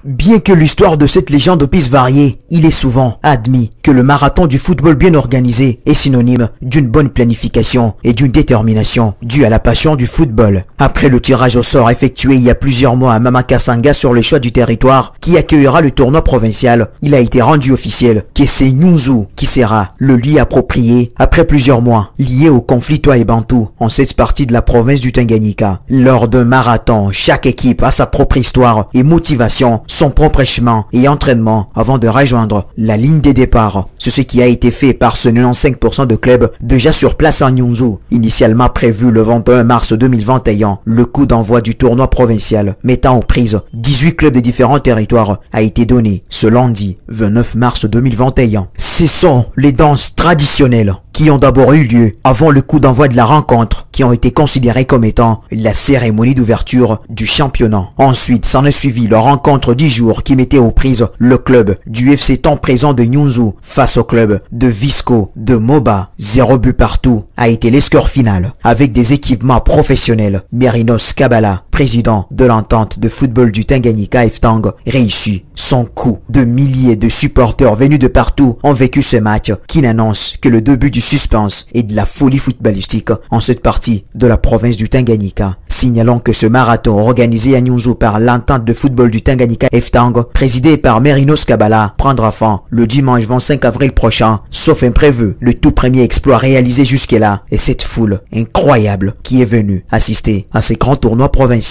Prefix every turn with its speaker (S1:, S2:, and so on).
S1: Bien que l'histoire de cette légende puisse varier, il est souvent admis que le marathon du football bien organisé est synonyme d'une bonne planification et d'une détermination due à la passion du football. Après le tirage au sort effectué il y a plusieurs mois à Mama-Kasanga sur le choix du territoire qui accueillera le tournoi provincial, il a été rendu officiel que c'est Nyunzu qui sera le lieu approprié après plusieurs mois liés au conflit Twa et Bantu en cette partie de la province du Tanganyika. Lors d'un marathon, chaque équipe a sa propre histoire et motivation, son propre chemin et entraînement avant de rejoindre la ligne des départs. C'est ce qui a été fait par ce 95% de clubs déjà sur place à Nyunzu. Initialement prévu le 21 mars 2021, le coup d'envoi du tournoi provincial mettant aux prises 18 clubs de différents territoires a été donné ce lundi 29 mars 2021. Ce sont les danses traditionnelles qui ont d'abord eu lieu avant le coup d'envoi de la rencontre, qui ont été considérées comme étant la cérémonie d'ouverture du championnat. Ensuite, s'en est suivi la rencontre du jour qui mettait aux prises le club du FC temps présent de Nyunzu face au club de Visco de Moba. 0 but partout a été le score final, avec des équipements professionnels. Merinos Kabala, président de l'entente de football du Tanganyika FTANG, réussit son coup. De milliers de supporters venus de partout ont vécu ce match qui n'annonce que le début du suspense et de la folie footballistique en cette partie de la province du Tanganyika. Signalons que ce marathon organisé à Nyunzu par l'entente de football du Tanganyika FTANG, présidé par Merinos Kabala, prendra fin le dimanche 25 avril prochain, sauf imprévu. Le tout premier exploit réalisé jusque-là est cette foule incroyable qui est venue assister à ces grands tournois provinciaux.